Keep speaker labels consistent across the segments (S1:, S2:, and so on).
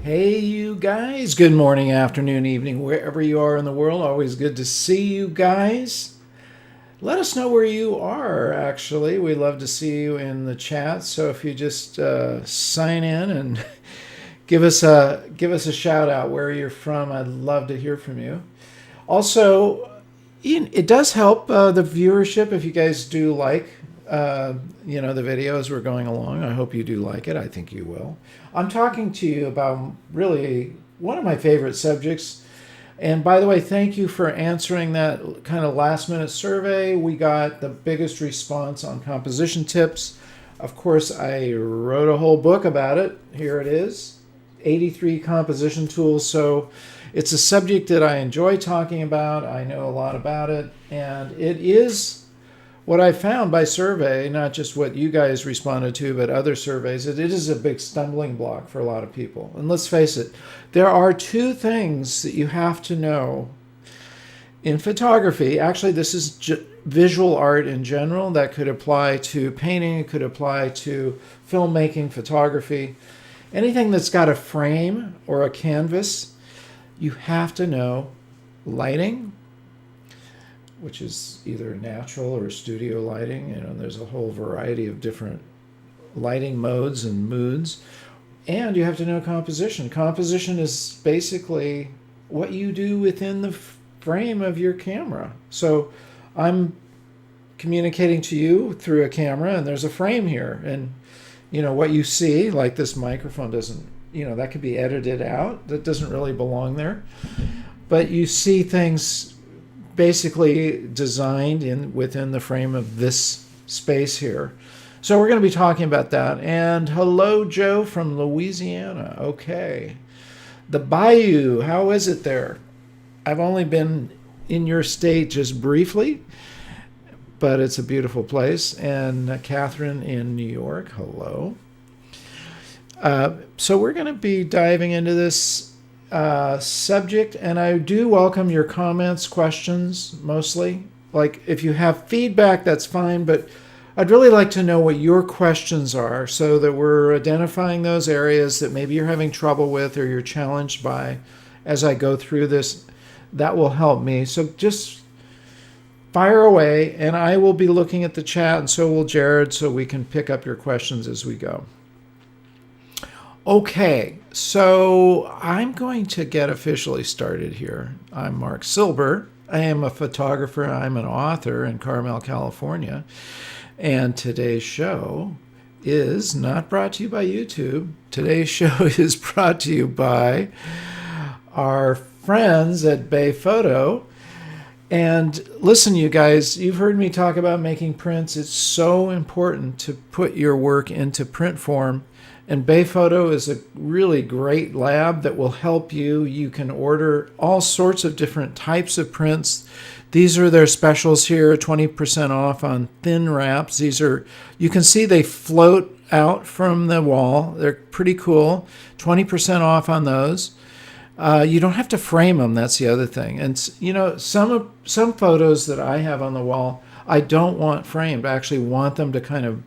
S1: Hey, you guys. Good morning, afternoon, evening, wherever you are in the world. Always good to see you guys. Let us know where you are, actually. We love to see you in the chat. So if you just sign in and give us a shout out where you're from, I'd love to hear from you. Also, it does help the viewership if you guys do like the videos we're going along. I hope you do like it. I think you will. I'm talking to you about really one of my favorite subjects. And by the way, thank you for answering that kind of last minute survey. We got the biggest response on composition tips. Of course, I wrote a whole book about it. Here it is, 83 composition tools. So it's a subject that I enjoy talking about. I know a lot about it. And it is what I found by survey, not just what you guys responded to, but other surveys, it is a big stumbling block for a lot of people. And let's face it, there are two things that you have to know in photography. Actually, this is visual art in general. That could apply to painting, it could apply to filmmaking, photography. Anything that's got a frame or a canvas, you have to know lighting, which is either natural or studio lighting. There's a whole variety of different lighting modes and moods. And you have to know composition. Composition is basically what you do within the frame of your camera. So I'm communicating to you through a camera, and there's a frame here. And, what you see, like this microphone doesn't, that could be edited out. That doesn't really belong there. But you see things basically designed within the frame of this space here. So we're going to be talking about that. And hello, Joe from Louisiana. Okay. The Bayou, how is it there? I've only been in your state just briefly, but it's a beautiful place. And Catherine in New York, hello. So we're going to be diving into this subject, and I do welcome your comments, questions, mostly. Like, if you have feedback, that's fine, but I'd really like to know what your questions are so that we're identifying those areas that maybe you're having trouble with or you're challenged by as I go through this. That will help me. So just fire away, and I will be looking at the chat, and so will Jared, so we can pick up your questions as we go. Okay, so I'm going to get officially started here. I'm Marc Silber. I am a photographer. I'm an author in Carmel, California. And today's show is not brought to you by YouTube. Today's show is brought to you by our friends at Bay Photo. And listen, you guys, you've heard me talk about making prints. It's so important to put your work into print form. And Bay Photo is a really great lab that will help you. You can order all sorts of different types of prints. These are their specials here, 20% off on thin wraps. You can see they float out from the wall. They're pretty cool. 20% off on those. You don't have to frame them. That's the other thing. And some photos that I have on the wall, I don't want framed. I actually want them to kind of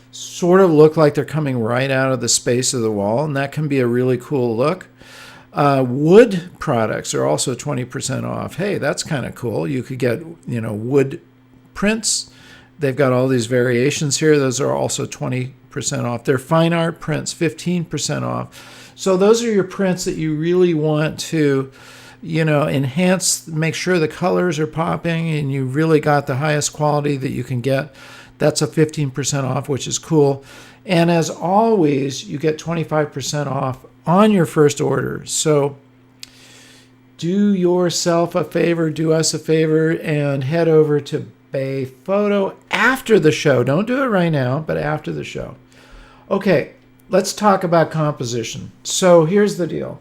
S1: sort of look like they're coming right out of the space of the wall, and that can be a really cool look. Wood products are also 20% off. Hey, that's kind of cool. You could get, wood prints. They've got all these variations here. Those are also 20% off. They're fine art prints, 15% off. So those are your prints that you really want to, enhance, make sure the colors are popping, and you really got the highest quality that you can get. That's a 15% off, which is cool. And as always, you get 25% off on your first order. So do yourself a favor, do us a favor, and head over to Bay Photo after the show. Don't do it right now, but after the show. Okay, let's talk about composition. So here's the deal.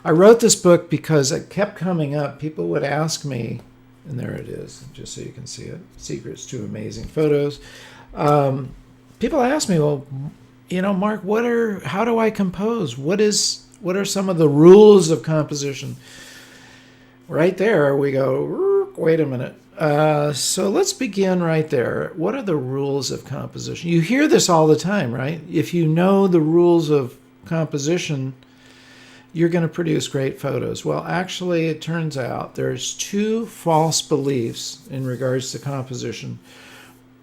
S1: I wrote this book because it kept coming up. People would ask me, and there it is, just so you can see it. Secrets to Amazing Photos. People ask me, well, Mark, how do I compose? What are some of the rules of composition? Right there, we go, wait a minute. So let's begin right there. What are the rules of composition? You hear this all the time, right? If you know the rules of composition, you're going to produce great photos. Well, actually, it turns out there's two false beliefs in regards to composition.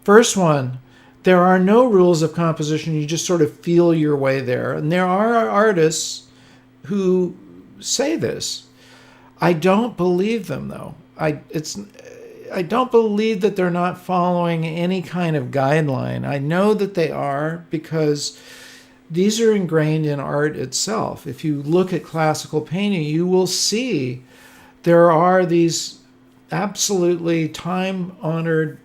S1: First one, there are no rules of composition. You just sort of feel your way there. And there are artists who say this. I don't believe them, though. I don't believe that they're not following any kind of guideline. I know that they are because these are ingrained in art itself. If you look at classical painting, you will see there are these absolutely time-honored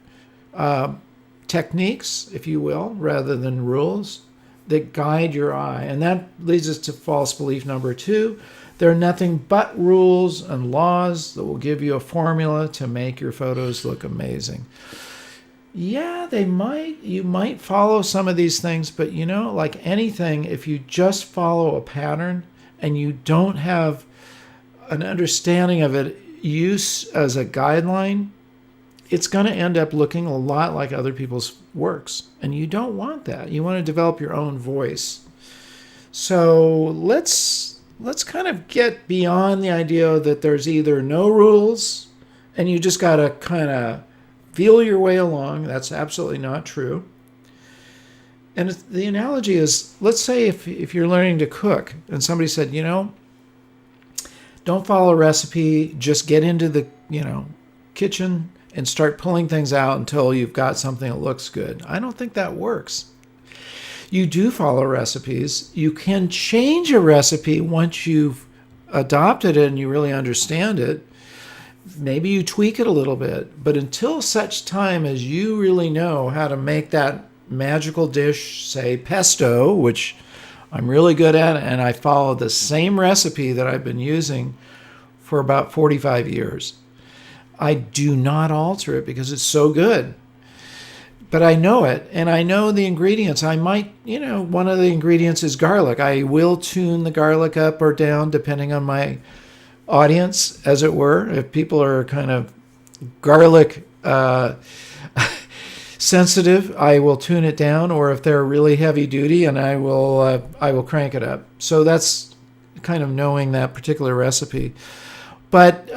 S1: techniques, if you will, rather than rules that guide your eye. And that leads us to false belief number 2. There are nothing but rules and laws that will give you a formula to make your photos look amazing. Yeah, you might follow some of these things, but like anything, if you just follow a pattern and you don't have an understanding of it use as a guideline, it's going to end up looking a lot like other people's works. And you don't want that. You want to develop your own voice. So let's kind of get beyond the idea that there's either no rules and you just got to kind of feel your way along. That's absolutely not true. And the analogy is, let's say if you're learning to cook and somebody said, don't follow a recipe, just get into the, kitchen and start pulling things out until you've got something that looks good. I don't think that works. You do follow recipes. You can change a recipe once you've adopted it and you really understand it. Maybe you tweak it a little bit, but until such time as you really know how to make that magical dish, say pesto, which I'm really good at, and I follow the same recipe that I've been using for about 45 years. I do not alter it because it's so good. But I know it, and I know the ingredients. I might, one of the ingredients is garlic. I will tune the garlic up or down depending on my audience, as it were. If people are kind of garlic sensitive, I will tune it down, or if they're really heavy duty, and I will crank it up. So that's kind of knowing that particular recipe. But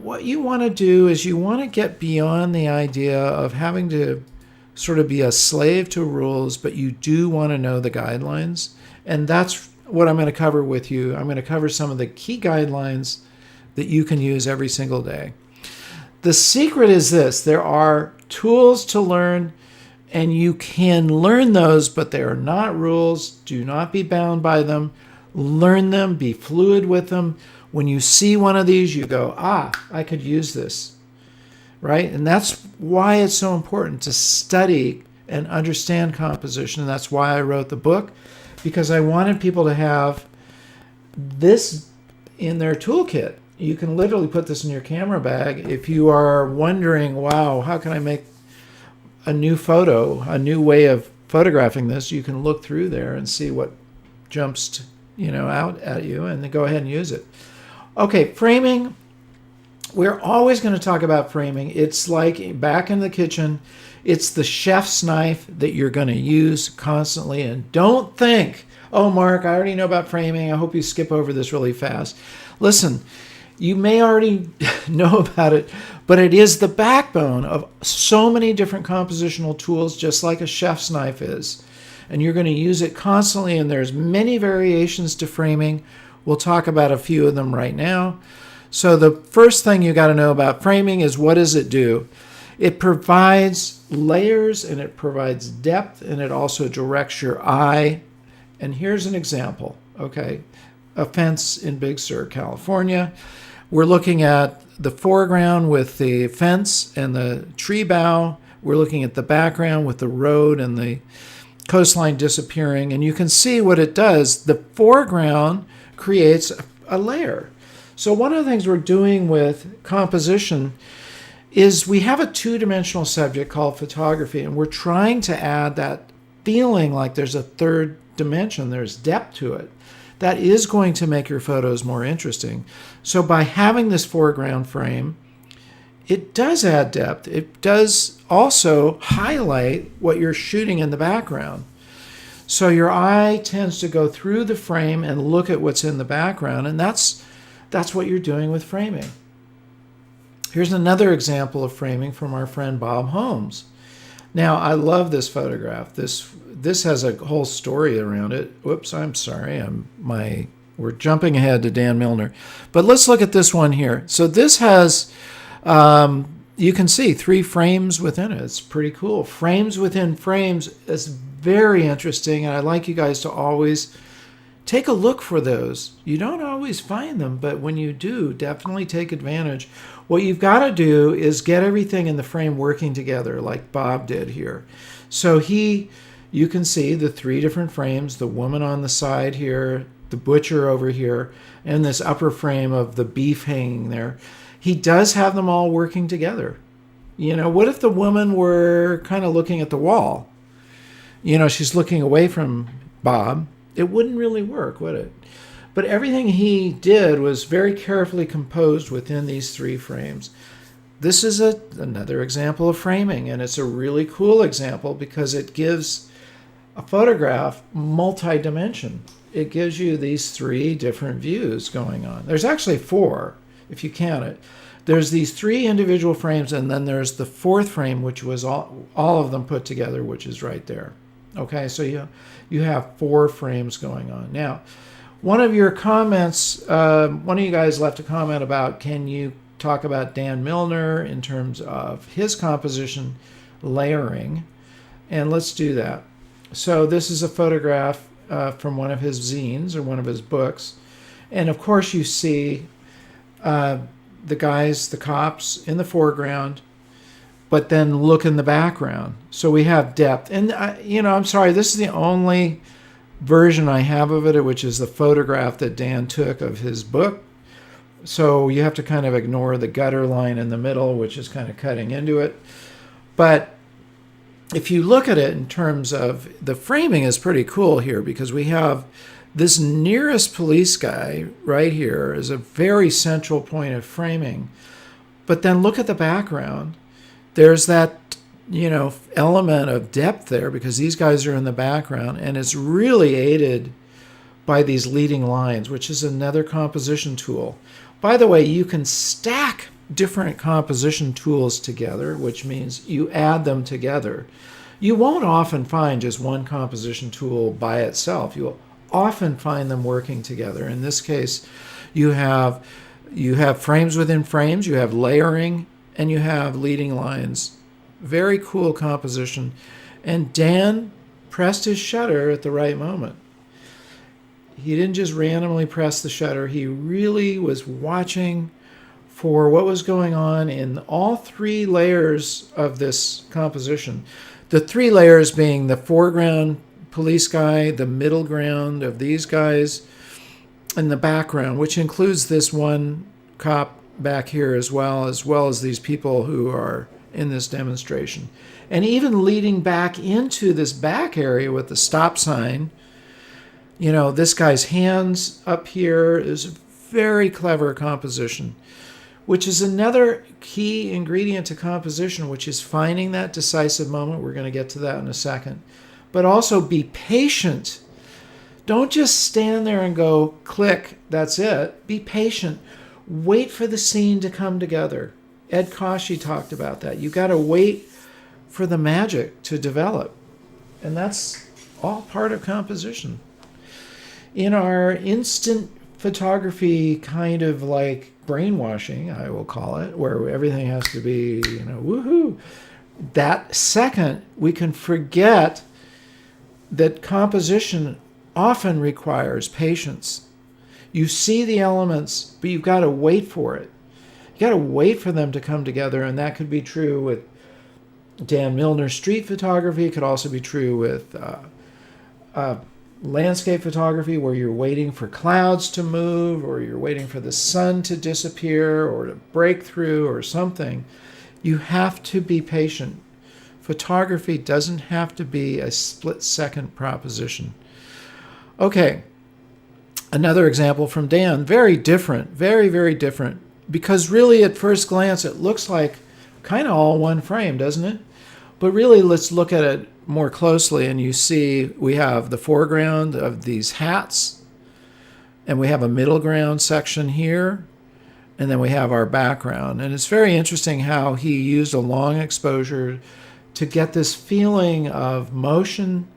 S1: what you want to do is you want to get beyond the idea of having to sort of be a slave to rules, but you do want to know the guidelines. And that's what I'm going to cover with you. I'm going to cover some of the key guidelines that you can use every single day. The secret is this: there are tools to learn, and you can learn those, but they are not rules. Do not be bound by them. Learn them, be fluid with them. When you see one of these, you go, I could use this, right? And that's why it's so important to study and understand composition. And that's why I wrote the book, because I wanted people to have this in their toolkit. You can literally put this in your camera bag. If you are wondering, wow, how can I make a new photo, a new way of photographing this, you can look through there and see what jumps out at you, and then go ahead and use it. Okay, framing. We're always going to talk about framing. It's like back in the kitchen. It's the chef's knife that you're going to use constantly. And don't think, oh, Mark, I already know about framing. I hope you skip over this really fast. Listen, you may already know about it, but it is the backbone of so many different compositional tools, just like a chef's knife is. And you're going to use it constantly, and there's many variations to framing. We'll talk about a few of them right now. So the first thing you got to know about framing is, what does it do? It provides layers, and it provides depth, and it also directs your eye. And here's an example, okay? A fence in Big Sur, California. We're looking at the foreground with the fence and the tree bough. We're looking at the background with the road and the coastline disappearing, and you can see what it does. The foreground creates a layer. So one of the things we're doing with composition is we have a two-dimensional subject called photography, and we're trying to add that feeling like there's a third dimension, there's depth to it. That is going to make your photos more interesting. So by having this foreground frame, it does add depth. It does also highlight what you're shooting in the background. So your eye tends to go through the frame and look at what's in the background, and that's what you're doing with framing. Here's another example of framing from our friend Bob Holmes. Now, I love this photograph. This has a whole story around it. Whoops, I'm sorry. We're jumping ahead to Dan Milner. But let's look at this one here. So this has, you can see 3 frames within it. It's pretty cool. Frames within frames is very interesting, and I'd like you guys to always take a look for those. You don't always find them, but when you do, definitely take advantage. What you've got to do is get everything in the frame working together like Bob did here. So you can see the 3 different frames, the woman on the side here, the butcher over here, and this upper frame of the beef hanging there. He does have them all working together. What if the woman were kind of looking at the wall? She's looking away from Bob. It wouldn't really work, would it? But everything he did was very carefully composed within these 3 frames. This is another example of framing, and it's a really cool example because it gives a photograph multi-dimension. It gives you these 3 different views going on. There's actually 4, if you count it. There's these 3 individual frames, and then there's the 4th frame, which was all of them put together, which is right there. Okay, so you have 4 frames going on. Now, one of your comments, one of you guys left a comment about, can you talk about Dan Milner in terms of his composition layering? And let's do that. So this is a photograph from one of his zines or one of his books. And of course you see the guys, the cops in the foreground, but then look in the background. So we have depth. And, I'm sorry, this is the only version I have of it, which is the photograph that Dan took of his book. So you have to kind of ignore the gutter line in the middle, which is kind of cutting into it. But if you look at it in terms of the framing is pretty cool here, because we have this nearest police guy right here is a very central point of framing. But then look at the background. There's that, element of depth there because these guys are in the background, and it's really aided by these leading lines, which is another composition tool. By the way, you can stack different composition tools together, which means you add them together. You won't often find just one composition tool by itself. You'll often find them working together. In this case, you have frames within frames, you have layering, and you have leading lines. Very cool composition. And Dan pressed his shutter at the right moment. He didn't just randomly press the shutter. He really was watching for what was going on in all 3 layers of this composition. The 3 layers being the foreground police guy, the middle ground of these guys, and the background, which includes this one cop back here as well as these people who are in this demonstration. And even leading back into this back area with the stop sign, this guy's hands up here is very clever composition, which is another key ingredient to composition, which is finding that decisive moment. We're going to get to that in a second. But also be patient. Don't just stand there and go, click, that's it. Be patient. Wait for the scene to come together. Ed Koshy talked about that. You got to wait for the magic to develop. And that's all part of composition. In our instant photography kind of like brainwashing, I will call it, where everything has to be, woohoo, that second we can forget that composition often requires patience. You see the elements, but you've got to wait for it. You got to wait for them to come together, and that could be true with Dan Milner street photography. It could also be true with landscape photography, where you're waiting for clouds to move, or you're waiting for the sun to disappear, or to break through, or something. You have to be patient. Photography doesn't have to be a split-second proposition. Okay, another example from Dan. Very different, very, very different. Because really, at first glance, it looks like kind of all one frame, doesn't it? But really, let's look at it more closely and you see we have the foreground of these hats, and we have a middle ground section here, and then we have our background. And it's very interesting how he used a long exposure to get this feeling of motion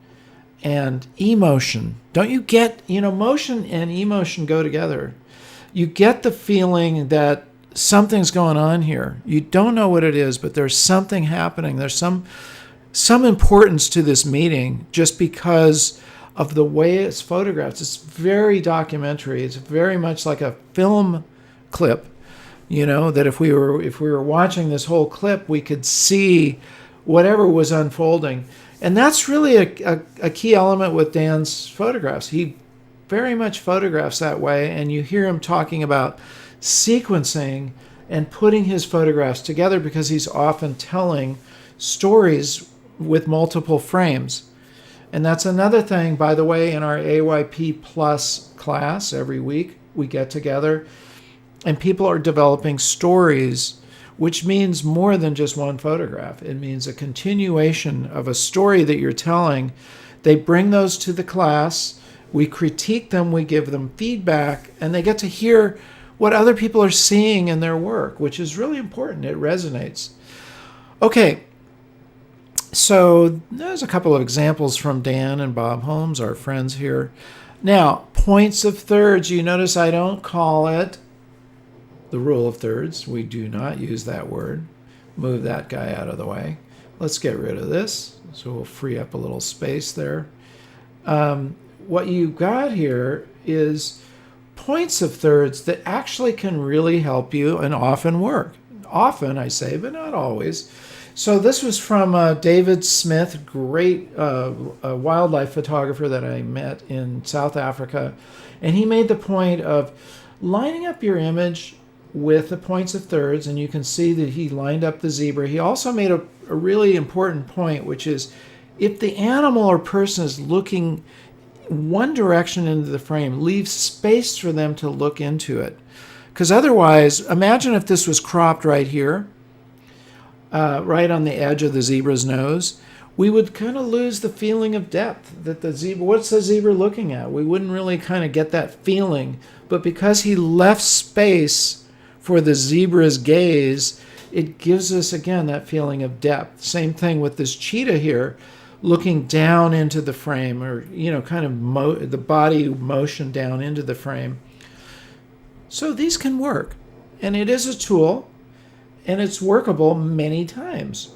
S1: and emotion. Don't you get, motion and emotion go together. You get the feeling that something's going on here. You don't know what it is, but there's something happening. There's some importance to this meeting just because of the way it's photographed. It's very documentary. It's very much like a film clip, that if we were watching this whole clip, we could see whatever was unfolding. And that's really a key element with Dan's photographs. He very much photographs that way, and you hear him talking about sequencing and putting his photographs together because he's often telling stories with multiple frames. And that's another thing, by the way, in our AYP Plus class every week, we get together and people are developing stories, which means more than just one photograph. It means a continuation of a story that you're telling. They bring those to the class, we critique them, we give them feedback, and they get to hear what other people are seeing in their work, which is really important. It resonates. Okay, so there's a couple of examples from Dan and Bob Holmes, our friends here. Now, points of thirds. You notice I don't call it the rule of thirds. We do not use that word. Move that guy out of the way. Let's get rid of this. So we'll free up a little space there. What you've got here is points of thirds that actually can really help you and often work. Often, I say, but not always. So this was from David Smith, great wildlife photographer that I met in South Africa. And he made the point of lining up your image with the points of thirds, and you can see that he lined up the zebra. He also made a really important point, which is if the animal or person is looking one direction into the frame, leave space for them to look into it. Because otherwise, imagine if this was cropped right here, right on the edge of the zebra's nose, we would kind of lose the feeling of depth that the zebra, what's the zebra looking at? We wouldn't really kind of get that feeling. But because he left space for the zebra's gaze, it gives us, again, that feeling of depth. Same thing with this cheetah here, looking down into the frame, or, kind of the body motion down into the frame. So these can work. And it is a tool, and it's workable many times,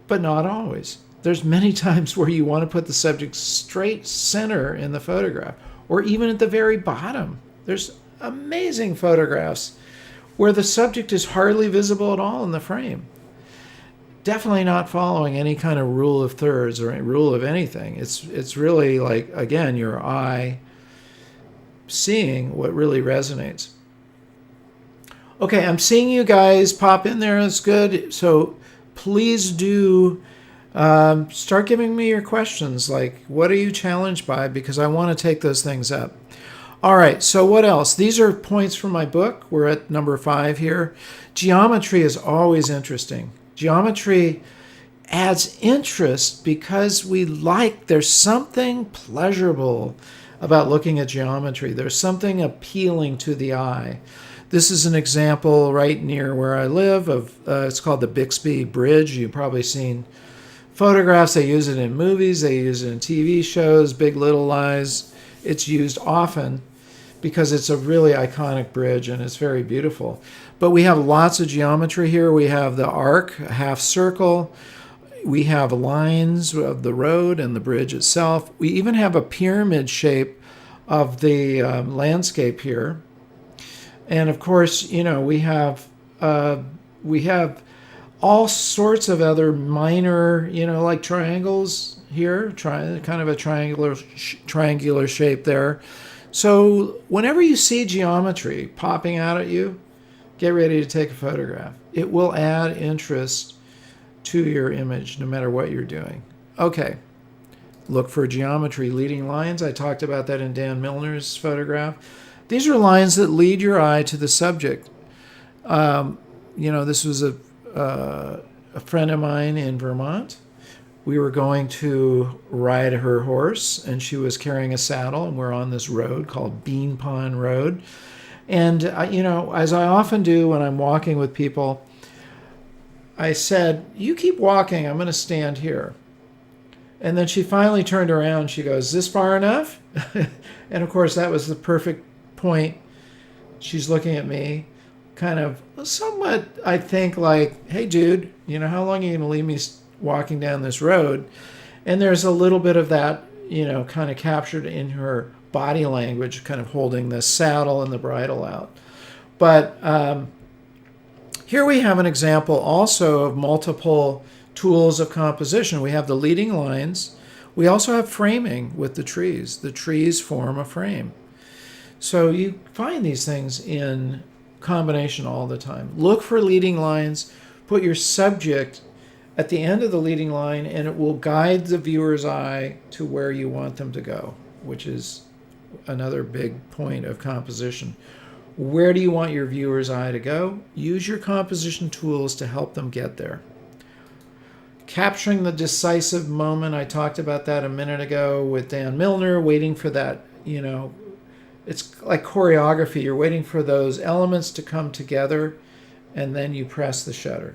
S1: but not always. There's many times where you want to put the subject straight center in the photograph, or even at the very bottom. There's amazing photographs where the subject is hardly visible at all in the frame. Definitely not following any kind of rule of thirds or rule of anything. It's really like, again, your eye seeing what really resonates. Okay, I'm seeing you guys pop in there. That's good. So please do start giving me your questions. Like, what are you challenged by? Because I want to take those things up. All right, so what else? These are points from my book. We're at number 5 here. Geometry is always interesting. Geometry adds interest because there's something pleasurable about looking at geometry. There's something appealing to the eye. This is an example right near where I live of, it's called the Bixby Bridge. You've probably seen photographs. They use it in movies. They use it in TV shows, Big Little Lies. It's used often because it's a really iconic bridge and it's very beautiful. But we have lots of geometry here. We have the arc, a half circle. We have lines of the road and the bridge itself. We even have a pyramid shape of the landscape here. And of course, we have all sorts of other minor, like triangles here, kind of a triangular shape there. So whenever you see geometry popping out at you, get ready to take a photograph. It will add interest to your image no matter what you're doing. Okay, look for geometry, leading lines. I talked about that in Dan Milner's photograph. These are lines that lead your eye to the subject. This was a friend of mine in Vermont. we were going to ride her horse, and she was carrying a saddle, and we're on this road called Bean Pond Road. And, as I often do when I'm walking with people, I said, "You keep walking, I'm going to stand here." And then she finally turned around. She goes, "Is this far enough?" And of course, that was the perfect point. She's looking at me, kind of somewhat, I think, like, "Hey, dude, how long are you going to leave me walking down this road?" And there's a little bit of that, kind of captured in her body language, kind of holding the saddle and the bridle out. But here we have an example also of multiple tools of composition. We have the leading lines. We also have framing with the trees. The trees form a frame. So you find these things in combination all the time. Look for leading lines. Put your subject at the end of the leading line, and it will guide the viewer's eye to where you want them to go, which is another big point of composition. Where do you want your viewer's eye to go? Use your composition tools to help them get there. Capturing the decisive moment, I talked about that a minute ago with Dan Milner, waiting for that, it's like choreography. You're waiting for those elements to come together, and then you press the shutter.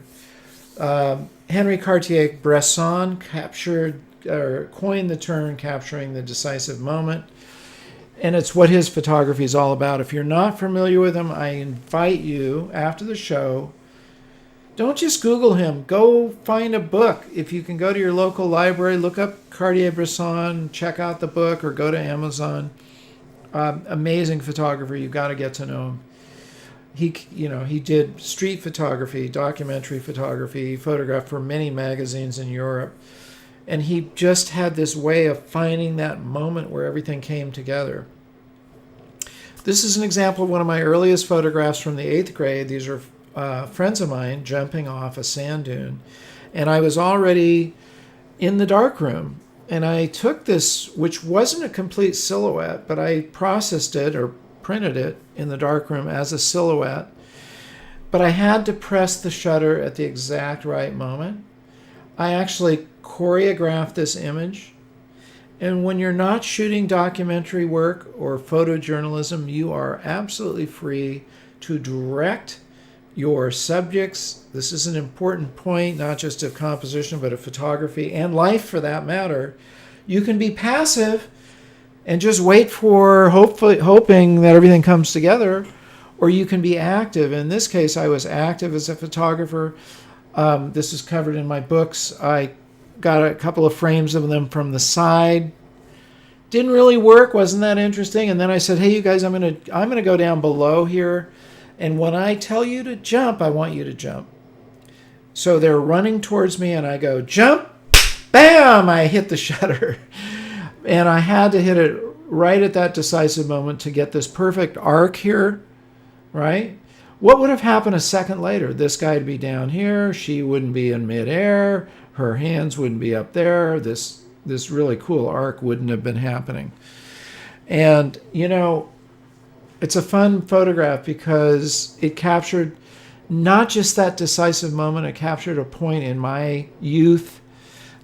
S1: Henri Cartier-Bresson coined the term capturing the decisive moment, and it's what his photography is all about. If you're not familiar with him, I invite you, after the show, don't just Google him. Go find a book. If you can go to your local library, look up Cartier-Bresson, check out the book, or go to Amazon. Amazing photographer. You've got to get to know him. He did street photography, documentary photography. He photographed for many magazines in Europe. And he just had this way of finding that moment where everything came together. This is an example of one of my earliest photographs from the 8th grade. These are friends of mine jumping off a sand dune. And I was already in the darkroom. And I took this, which wasn't a complete silhouette, but I processed it or printed it in the darkroom as a silhouette. But I had to press the shutter at the exact right moment. I actually choreographed this image. And when you're not shooting documentary work or photojournalism, you are absolutely free to direct your subjects. This is an important point, not just of composition, but of photography and life for that matter. You can be passive and just wait for hoping that everything comes together, or you can be active. In this case, I was active as a photographer. This is covered in my books. I got a couple of frames of them from the side. Didn't really work, wasn't that interesting? And then I said, "Hey, you guys, I'm gonna go down below here. And when I tell you to jump, I want you to jump." So they're running towards me, and I go, "Jump!" Bam! I hit the shutter. And I had to hit it right at that decisive moment to get this perfect arc here, right? What would have happened a second later? This guy would be down here. She wouldn't be in midair. Her hands wouldn't be up there. This really cool arc wouldn't have been happening. And, it's a fun photograph because it captured not just that decisive moment, it captured a point in my youth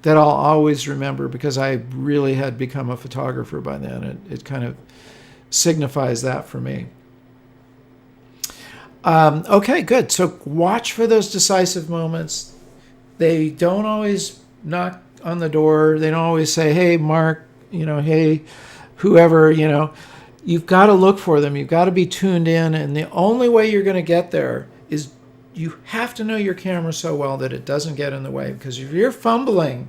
S1: that I'll always remember because I really had become a photographer by then. It kind of signifies that for me. Okay, good. So watch for those decisive moments. They don't always knock on the door. They don't always say, "Hey, Mark," "Hey, whoever," You've got to look for them. You've got to be tuned in. And the only way you're going to get there is you have to know your camera so well that it doesn't get in the way. Because if you're fumbling,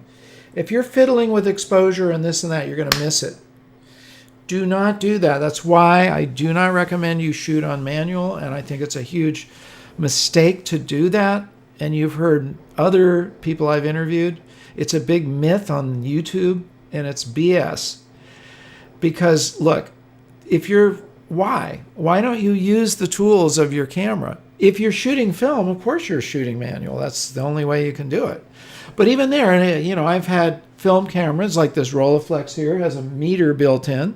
S1: if you're fiddling with exposure and this and that, you're going to miss it. Do not do that. That's why I do not recommend you shoot on manual. And I think it's a huge mistake to do that. And you've heard other people I've interviewed. It's a big myth on YouTube, and it's BS. Because, look, why don't you use the tools of your camera? If you're shooting film, of course you're shooting manual. That's the only way you can do it. But even there, I've had film cameras like this Rolleiflex here, has a meter built in,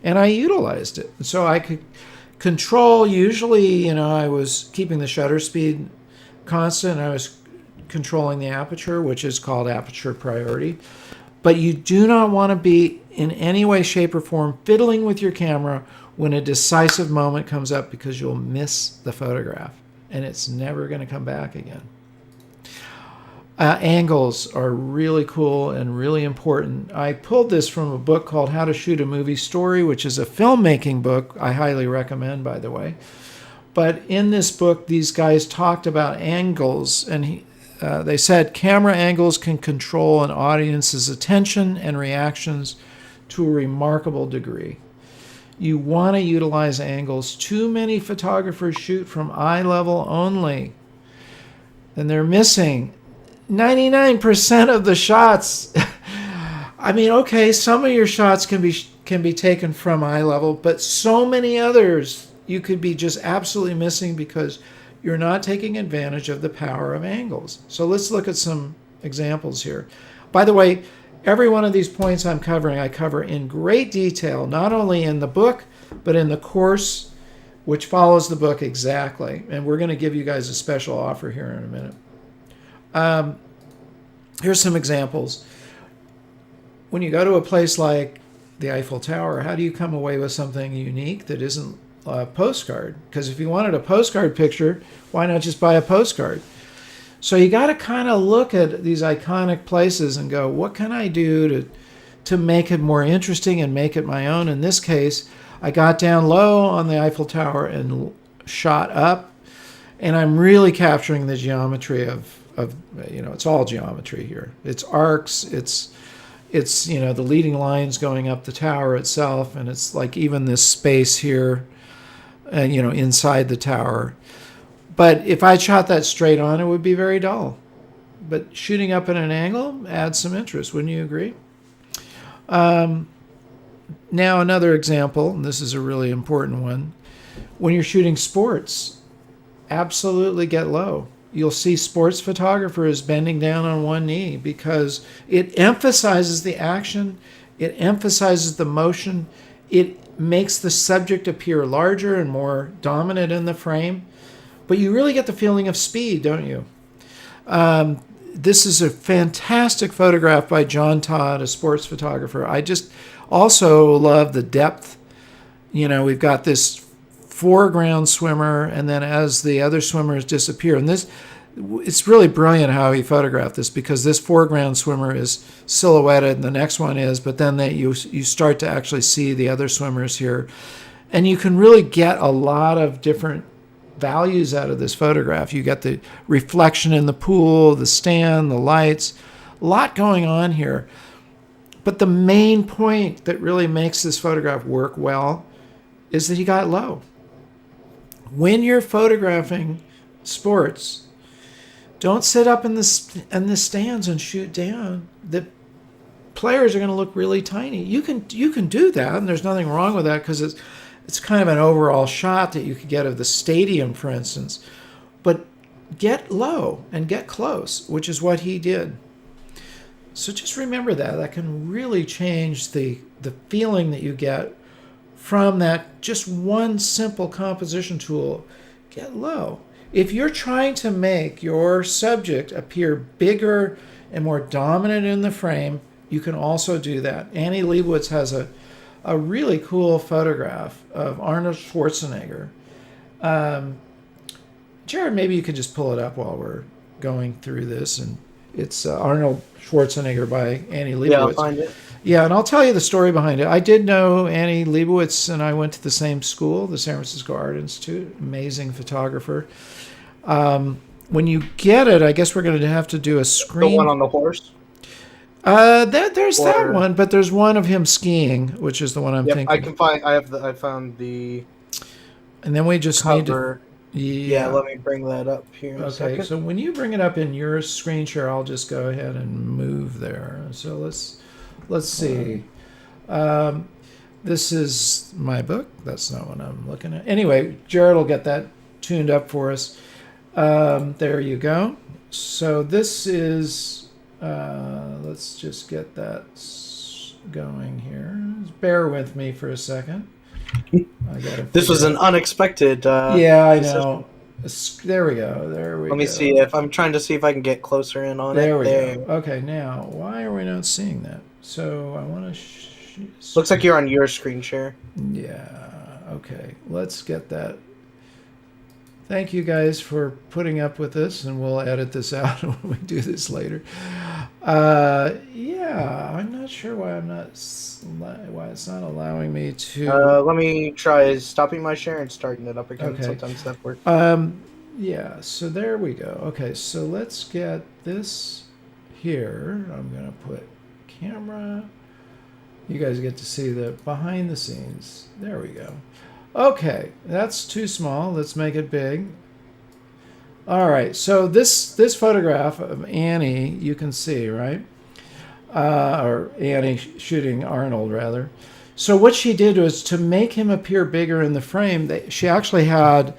S1: and I utilized it. So I could control, usually, I was keeping the shutter speed constant. I was controlling the aperture, which is called aperture priority. But you do not want to be in any way, shape, or form fiddling with your camera when a decisive moment comes up, because you'll miss the photograph and it's never going to come back again. Angles are really cool and really important. I pulled this from a book called How to Shoot a Movie Story, which is a filmmaking book I highly recommend, by the way. But in this book, these guys talked about angles, and they said camera angles can control an audience's attention and reactions to a remarkable degree. You want to utilize angles. Too many photographers shoot from eye level only, and they're missing 99% of the shots. I mean, okay, some of your shots can be taken from eye level, but so many others you could be just absolutely missing because you're not taking advantage of the power of angles. So let's look at some examples here. By the way, every one of these points I'm covering, I cover in great detail, not only in the book, but in the course, which follows the book exactly. And we're going to give you guys a special offer here in a minute. Here's some examples. When you go to a place like the Eiffel Tower, how do you come away with something unique that isn't a postcard? Because if you wanted a postcard picture, why not just buy a postcard? So you got to kind of look at these iconic places and go, what can I do to make it more interesting and make it my own? In this case, I got down low on the Eiffel Tower and shot up, and I'm really capturing the geometry of it's all geometry here. It's arcs, it's the leading lines going up the tower itself, and it's like even this space here, inside the tower. But if I shot that straight on, it would be very dull. But shooting up at an angle adds some interest, wouldn't you agree? Now another example, and this is a really important one. When you're shooting sports, absolutely get low. You'll see sports photographers bending down on one knee because it emphasizes the action, it emphasizes the motion, it makes the subject appear larger and more dominant in the frame. But you really get the feeling of speed, don't you? This is a fantastic photograph by John Todd, a sports photographer. I just also love the depth. We've got this foreground swimmer, and then as the other swimmers disappear, and it's really brilliant how he photographed this, because this foreground swimmer is silhouetted and the next one is, but then you start to actually see the other swimmers here, and you can really get a lot of different values out of this photograph. You get the reflection in the pool, the stand, the lights, a lot going on here. But the main point that really makes this photograph work well is that he got low. When you're photographing sports, don't sit up in the stands and shoot down. The players are going to look really tiny. You can do that, and there's nothing wrong with that, because it's kind of an overall shot that you could get of the stadium, for instance. But get low and get close, which is what he did. So just remember that can really change the feeling that you get from that just one simple composition tool. Get low. If you're trying to make your subject appear bigger and more dominant in the frame, you can also do that. Annie Leibovitz has a really cool photograph of Arnold Schwarzenegger. Jared, maybe you could just pull it up while we're going through this. And it's Arnold Schwarzenegger by Annie Leibovitz.
S2: Yeah, I'll find it.
S1: Yeah, and I'll tell you the story behind it. I did know Annie Leibovitz, and I went to the same school, the San Francisco Art Institute. Amazing photographer. When you get it, I guess we're going to have to do a screen.
S2: The one on the horse?
S1: There's that one, but there's one of him skiing, which is the one I'm thinking.
S2: I found the.
S1: And then we just
S2: cover.
S1: Need to.
S2: Yeah, let me bring that up here in a second.
S1: So when you bring it up in your screen share, I'll just go ahead and move there. So let's see. This is my book. That's not what I'm looking at. Anyway, Jared will get that tuned up for us. There you go. So this is, let's just get that going here. Bear with me for a second.
S2: This was an unexpected
S1: yeah, I know. There we go. There we
S2: Let me
S1: go.
S2: see if I'm trying to see if I can get closer in on
S1: There
S2: it.
S1: we
S2: There.
S1: go. Okay, now why are we not seeing that? So I want to.
S2: Looks like you're on your screen share.
S1: Yeah. Okay. Let's get that. Thank you guys for putting up with this, and we'll edit this out when we do this later. Yeah, I'm not sure why why it's not allowing me to.
S2: Let me try stopping my share and starting it up again.
S1: Okay.
S2: Sometimes that works.
S1: Yeah. So there we go. Okay. So let's get this here. I'm gonna put camera. You guys get to see the behind the scenes. There we go. Okay, that's too small. Let's make it big. All right, so this photograph of Annie, you can see, right? Or Annie shooting Arnold, rather. So what she did was to make him appear bigger in the frame. She actually had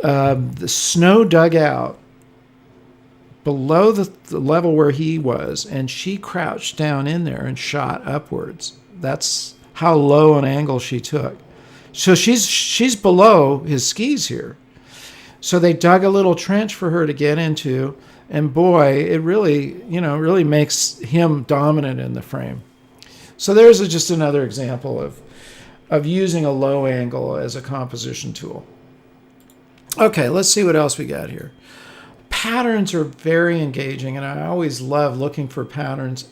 S1: the snow dug out below the level where he was, and she crouched down in there and shot upwards. That's how low an angle she took. So she's below his skis here. So they dug a little trench for her to get into, and boy, it really makes him dominant in the frame. So there's just another example of using a low angle as a composition tool. Okay, let's see what else we got here. Patterns are very engaging, and I always love looking for patterns.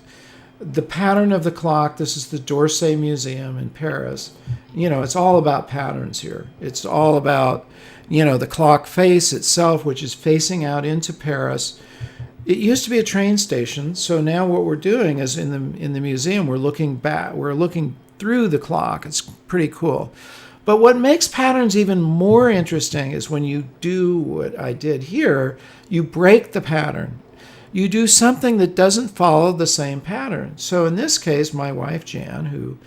S1: The pattern of the clock, this is the d'Orsay Museum in Paris. It's all about patterns here. It's all about, the clock face itself, which is facing out into Paris. It used to be a train station, so now what we're doing is in the museum, we're looking back, we're looking through the clock. It's pretty cool. But what makes patterns even more interesting is when you do what I did here, you break the pattern. You do something that doesn't follow the same pattern. So in this case, my wife, Jan, who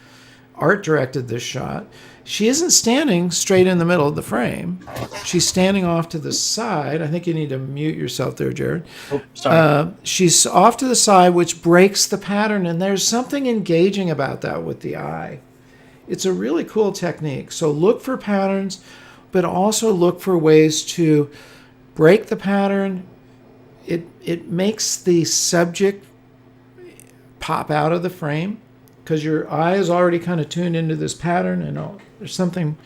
S1: art directed this shot, she isn't standing straight in the middle of the frame. She's standing off to the side. I think you need to mute yourself there, Jared.
S2: Oh, sorry.
S1: She's off to the side, which breaks the pattern, and there's something engaging about that with the eye. It's a really cool technique. So look for patterns, but also look for ways to break the pattern. It makes the subject pop out of the frame because your eye is already kind of tuned into this pattern, and there's something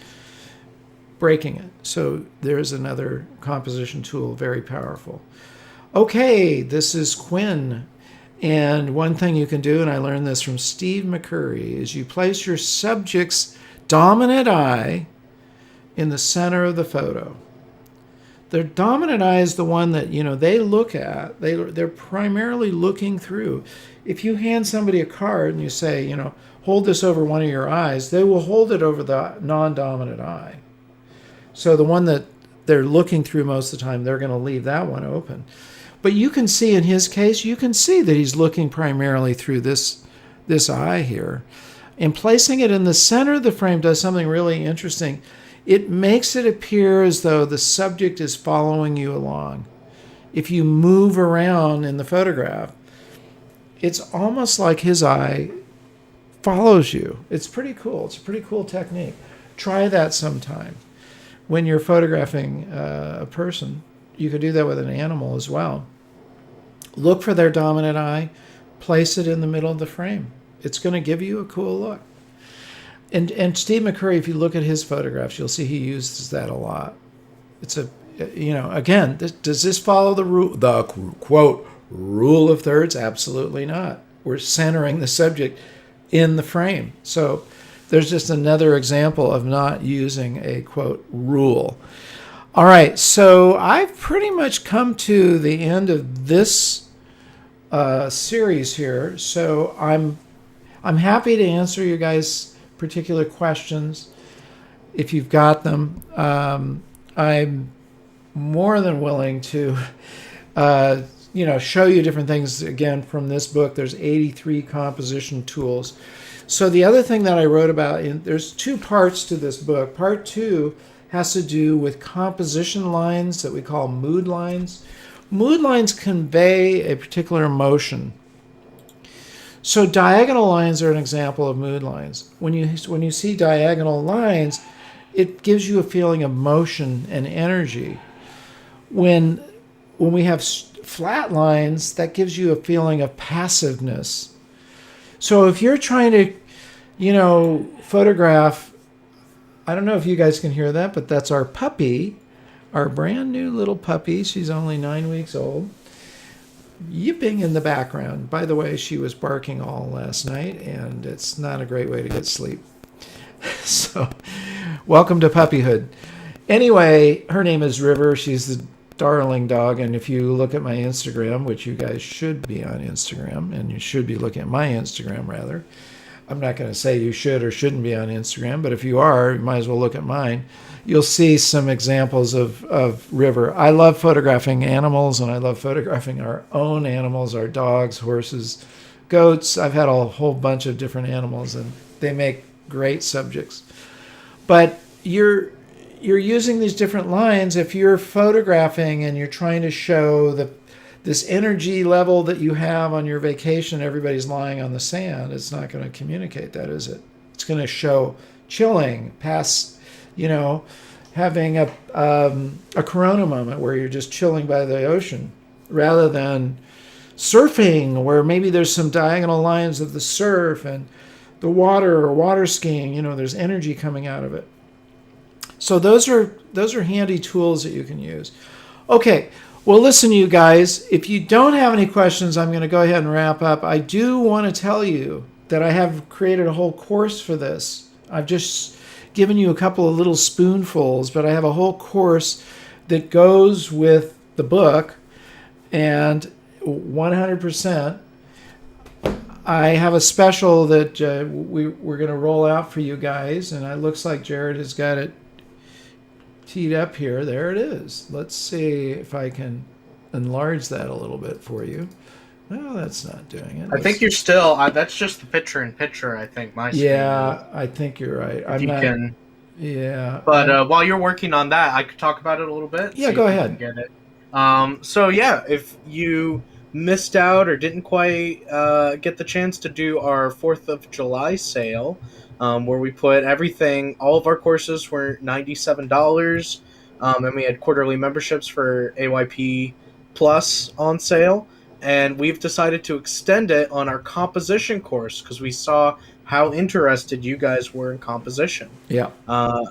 S1: breaking it. So there's another composition tool, very powerful. Okay, this is Quinn. And one thing you can do, and I learned this from Steve McCurry, is you place your subject's dominant eye in the center of the photo. Their dominant eye is the one that they look at. They're primarily looking through. If you hand somebody a card and you say, hold this over one of your eyes, they will hold it over the non-dominant eye. So the one that they're looking through most of the time, they're going to leave that one open. But you can see in his case, you can see that he's looking primarily through this eye here. And placing it in the center of the frame does something really interesting. It makes it appear as though the subject is following you along. If you move around in the photograph, it's almost like his eye follows you. It's pretty cool. It's a pretty cool technique. Try that sometime. When you're photographing a person, you could do that with an animal as well. Look for their dominant eye, place it in the middle of the frame. It's going to give you a cool look. And Steve McCurry, if you look at his photographs, you'll see he uses that a lot. It's again, does this follow the quote rule of thirds? Absolutely not. We're centering the subject in the frame. So there's just another example of not using a quote rule. All right, so I've pretty much come to the end of this series here. So I'm happy to answer you guys' particular questions if you've got them. I'm more than willing to show you different things again from this book. There's 83 composition tools. So the other thing that I wrote about, there's two parts to this book. Part 2 has to do with composition lines that we call mood lines. Mood lines convey a particular emotion. So diagonal lines are an example of mood lines. When you see diagonal lines, it gives you a feeling of motion and energy. When we have flat lines, that gives you a feeling of passiveness. So if you're trying to, photograph, I don't know if you guys can hear that, but that's our puppy, our brand new little puppy. She's only 9 weeks old. Yipping in the background. By the way, she was barking all last night, and it's not a great way to get sleep. So, welcome to puppyhood. Anyway, her name is River. She's the darling dog, and if you look at my Instagram, which you guys should be on Instagram, and you should be looking at my Instagram, rather. I'm not going to say you should or shouldn't be on Instagram, but if you are, you might as well look at mine. You'll see some examples of River. I love photographing animals, and I love photographing our own animals, our dogs, horses, goats. I've had a whole bunch of different animals, and they make great subjects. But you're using these different lines. If you're photographing and you're trying to show this energy level that you have on your vacation, everybody's lying on the sand, it's not going to communicate that, is it? It's going to show chilling, having a Corona moment where you're just chilling by the ocean, rather than surfing where maybe there's some diagonal lines of the surf and the water, or water skiing, there's energy coming out of it. So those are handy tools that you can use. Okay, well, listen, you guys, if you don't have any questions, I'm going to go ahead and wrap up. I do want to tell you that I have created a whole course for this. I've just given you a couple of little spoonfuls, but I have a whole course that goes with the book, and 100%. I have a special that we're going to roll out for you guys, and it looks like Jared has got it teed up here. There it is. Let's see if I can enlarge that a little bit for you. Well, that's not doing it.
S2: I think you're still. That's just the picture-in-picture. I think my screen.
S1: Yeah, I think you're right.
S2: If you can.
S1: Yeah.
S2: But while you're working on that, I could talk about it a little bit.
S1: Yeah, go ahead.
S2: Get it. So yeah, if you missed out or didn't quite get the chance to do our 4th of July sale, where we put everything, all of our courses were $97, and we had quarterly memberships for AYP Plus on sale, and we've decided to extend it on our composition course because we saw how interested you guys were in composition.
S1: Yeah.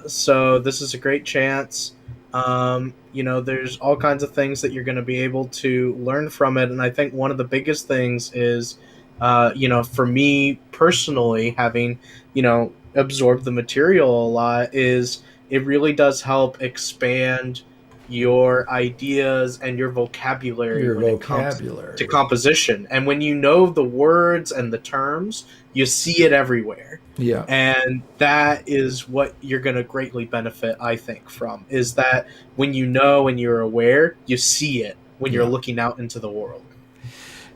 S2: So this is a great chance. There's all kinds of things that you're going to be able to learn from it. And I think one of the biggest things is, for me personally, having, absorbed the material a lot, is it really does help expand your ideas and your vocabulary when it comes to composition. And when you know the words and the terms, you see it everywhere.
S1: Yeah.
S2: And that is what you're going to greatly benefit, I think, from, is that when you know and you're aware, you see it when you're looking out into the world.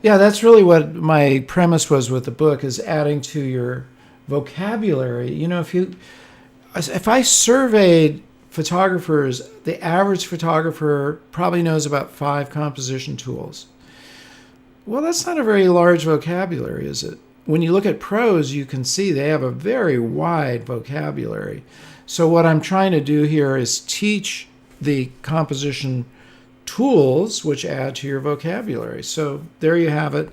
S1: Yeah, that's really what my premise was with the book, is adding to your vocabulary. If I surveyed photographers, the average photographer probably knows about 5 composition tools. Well, that's not a very large vocabulary, is it? When you look at pros, you can see they have a very wide vocabulary. So what I'm trying to do here is teach the composition tools which add to your vocabulary. So there you have it.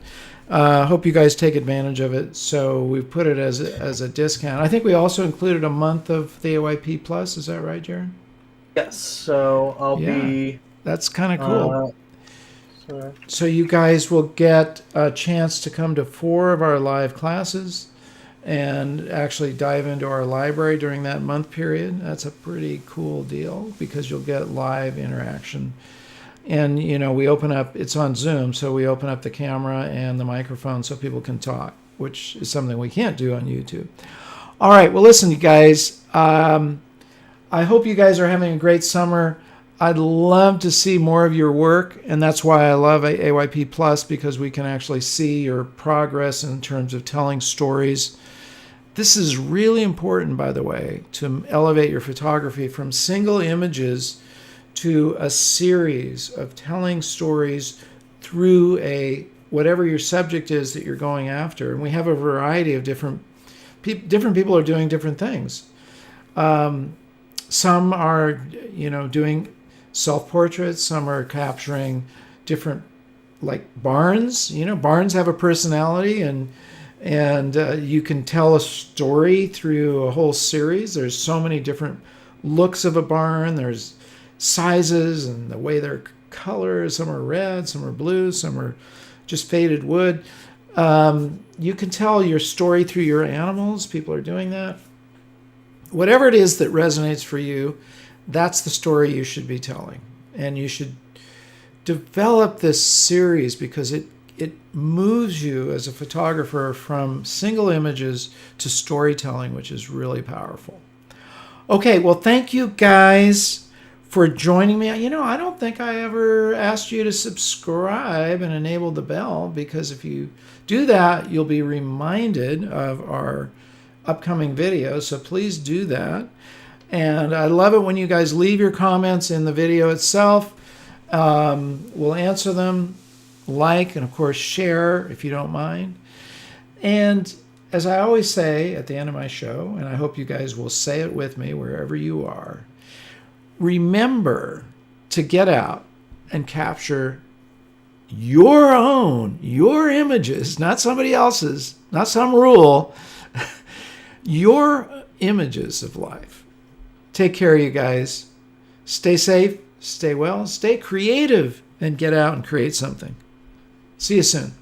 S1: Hope you guys take advantage of it. So we put it as a discount. I think we also included a month of the AYP Plus. Is that right, Jared?
S2: Yes. So I'll be.
S1: That's kind of cool. So you guys will get a chance to come to 4 of our live classes and actually dive into our library during that month period. That's a pretty cool deal because you'll get live interaction. And, we open up, it's on Zoom, so we open up the camera and the microphone so people can talk, which is something we can't do on YouTube. All right, well, listen, you guys, I hope you guys are having a great summer. I'd love to see more of your work, and that's why I love AYP Plus, because we can actually see your progress in terms of telling stories. This is really important, by the way, to elevate your photography from single images to a series of telling stories through whatever your subject is that you're going after. And we have a variety of different people are doing different things. Some are, doing self-portraits. Some are capturing different, like barns. Barns have a personality, and you can tell a story through a whole series. There's so many different looks of a barn. There's sizes and the way they're colored. Some are red, some are blue, some are just faded wood. You can tell your story through your animals. People are doing that. Whatever it is that resonates for you, that's the story you should be telling. And you should develop this series because it moves you as a photographer from single images to storytelling, which is really powerful. Okay, well, thank you guys for joining me. I don't think I ever asked you to subscribe and enable the bell, because if you do that, you'll be reminded of our upcoming videos. So please do that. And I love it when you guys leave your comments in the video itself. We'll answer them, and of course share if you don't mind. And as I always say at the end of my show, and I hope you guys will say it with me wherever you are, remember to get out and capture your images, not somebody else's, not some rule, your images of life. Take care, you guys. Stay safe, stay well, stay creative, and get out and create something. See you soon.